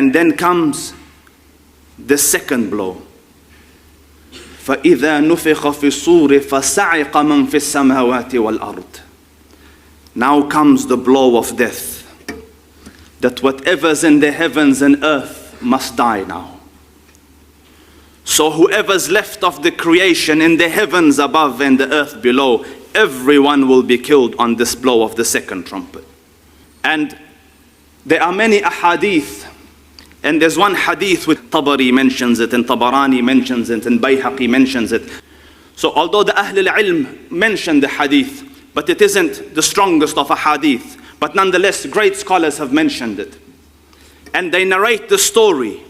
And then comes the second blow. فَإِذَا نُفِخَ فِي الصُّورِ فَصَعِقَ مَنْ فِي السَّمَاوَاتِ وَالْأَرْضِ. Now comes the blow of death, that whatever's in the heavens and earth must die now. So whoever's left of the creation in the heavens above and the earth below, everyone will be killed on this blow of the second trumpet. And there are many ahadith, and there's one hadith which Tabari mentions it, and Tabarani mentions it, and Bayhaqi mentions it. So although the Ahl al-Ilm mention the hadith, but it isn't the strongest of ahadith, but nonetheless great scholars have mentioned it. And they narrate the story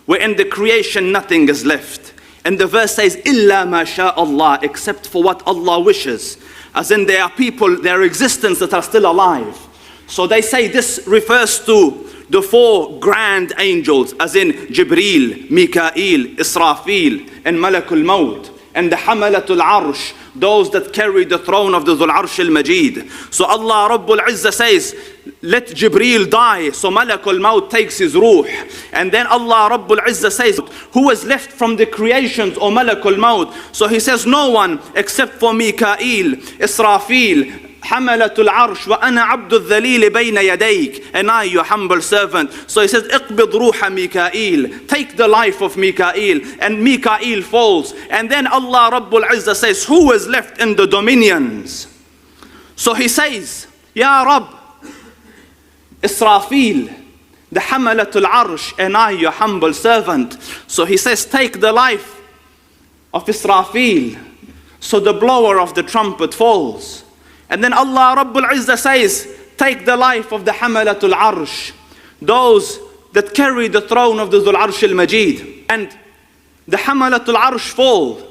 where in the creation nothing is left. And the verse says, إِلَّا مَا شَاءَ اللَّهِ, except for what Allah wishes. As in there are people, their existence that are still alive. So they say this refers to the four grand angels, as in Jibreel, Mikael, Israfil, and Malakul Maut, and the Hamalatul Arsh, those that carry the throne of the Dhul Arsh al-Majid. So Allah Rabbul Izzah says, let Jibreel die, so Malakul Maut takes his ruh. And then Allah Rabbul Izzah says, who is left from the creations, O Malakul Maut? So he says, no one except for Mikael, Israfil, Hamalatul Arsh, wa ana abdu dhalil bayna yadayk, and I, your humble servant. So he says, iqbid ruha Mikael, take the life of Mikael, and Mikael falls. And then Allah Rabbul Izzah says, who is left in the dominions? So he says, Ya Rabb, Israfil, the Hamalatul Arsh, and I, your humble servant. So he says, take the life of Israfil. So the blower of the trumpet falls. And then Allah Rabbul Izzah says, take the life of the Hamalatul Arsh, those that carry the throne of the Dhul Arsh al-Majid. And the Hamalatul Arsh fall.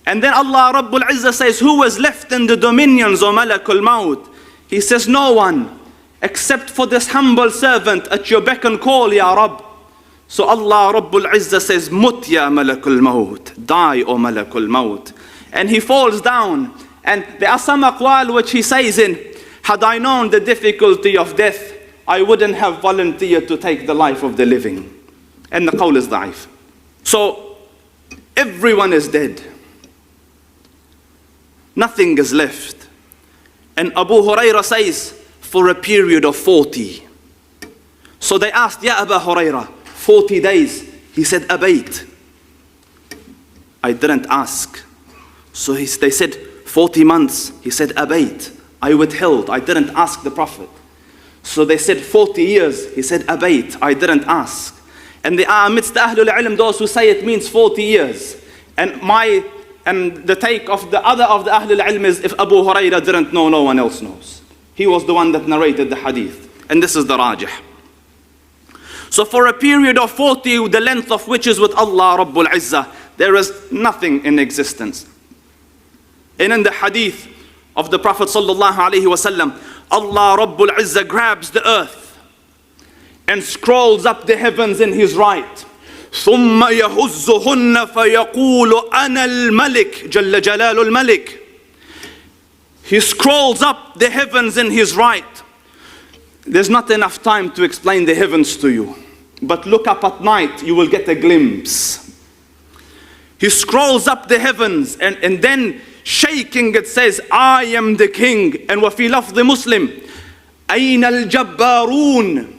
And then Allah Rabbul Izzah says, who was left in the dominions of Malakul Maut? He says, no one, except for this humble servant at your beck and call, Ya Rabb. So Allah Rabbul Izzah says, Mut ya Malakul Maut, die O Malakul Maut. And he falls down. And there are some aqwal which he says in, had I known the difficulty of death, I wouldn't have volunteered to take the life of the living. And the qawl is da'if. So everyone is dead. Nothing is left. And Abu Hurairah says, for a period of 40. So they asked, Ya Abu Hurairah, 40 days. He said, Abayt. I didn't ask. So they said, 40 months. He said, Abayt. I withheld. I didn't ask the Prophet. So they said, 40 years. He said, Abayt. I didn't ask. And there are amidst the Ahlul Ilm those who say it means 40 years. And the take of the other of the Ahlul Ilm is, if Abu Hurairah didn't know, no one else knows. He was the one that narrated the hadith. And this is the rajih. So for a period of 40, the length of which is with Allah Rabbul Izzah, there is nothing in existence. And in the hadith of the Prophet sallallahu alaihi wasallam, Allah Rabbul Izzah grabs the earth and scrolls up the heavens in his right. ثُمَّ يَهُزُّهُنَّ فَيَقُولُ أَنَا الْمَلِكِ جَلَّ جَلَالُ الْمَلِكِ. He scrolls up the heavens in his right. There's not enough time to explain the heavens to you. But look up at night, you will get a glimpse. He scrolls up the heavens and then shaking it says, I am the king. And وفي لفظ مسلم, أين الجبارون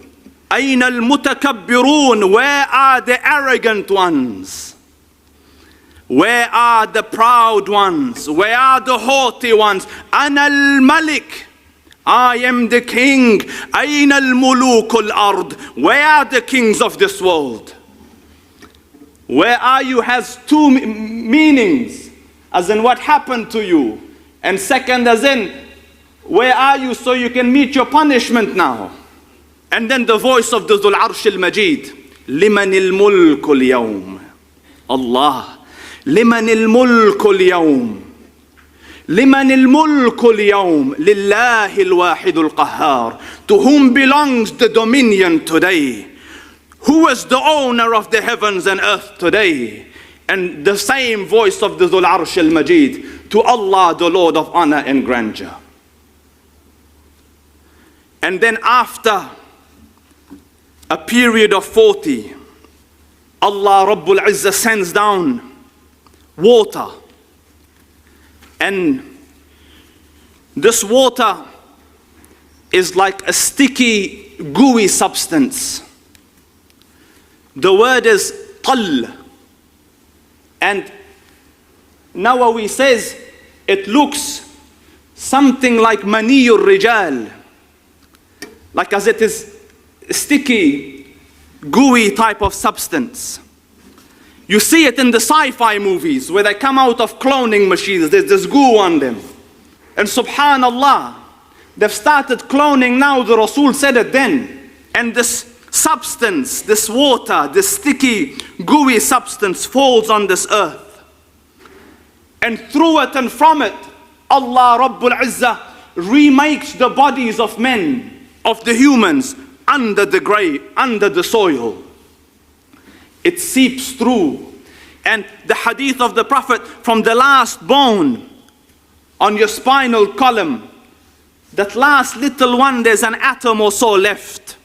أين المتكبرون, where are the arrogant ones? Where are the proud ones? Where are the haughty ones? أنا الملك, I am the king. أين الملوك الأرض, where are the kings of this world? Where are you has two meanings, as in what happened to you, and second as in where are you so you can meet your punishment now. And then the voice of the Dhul Arsh al-Majid, لمن الملك اليوم, Allah, لمن الملك اليوم, لمن الملك اليوم, لله الواحد القهار, to whom belongs the dominion today? Who is the owner of the heavens and earth today? And the same voice of the Dhul Arsh al-Majid, to Allah, the Lord of honor and grandeur. And then after a period of 40, Allah Rabbul Izzah sends down water. And this water is like a sticky, gooey substance. The word is qal. And Nawawi says it looks something like maniyur rijal, like as it is sticky, gooey type of substance. You see it in the sci-fi movies where they come out of cloning machines. There's this goo on them. And subhanallah, they've started cloning now. The Rasul said it then. And this substance, this water, this sticky, gooey substance falls on this earth. And through it and from it, Allah Rabbul Izzah remakes the bodies of men, of the humans, under the grave, under the soil. It seeps through. And the hadith of the Prophet, from the last bone on your spinal column, that last little one, there's an atom or so left.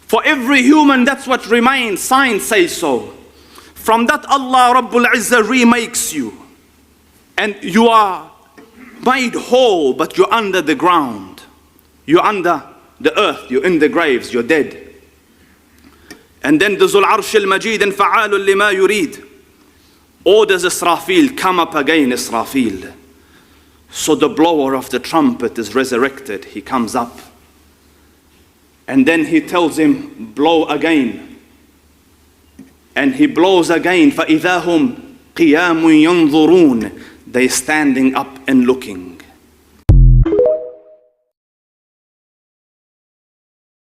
For every human, that's what remains. Science says so. From that, Allah Rabbul Izzah remakes you. And you are made whole, but you're under the ground. You're under the earth. You're in the graves. You're dead. And then the Zul Arsh al-Majid and Fa'alul lima yurid orders Israfil, come up again, Israfil. So the blower of the trumpet is resurrected. He comes up. And then he tells him, blow again. And he blows again. فَإِذَا هُمْ قِيَامٌ يَنْظُرُونَ. They're standing up and looking.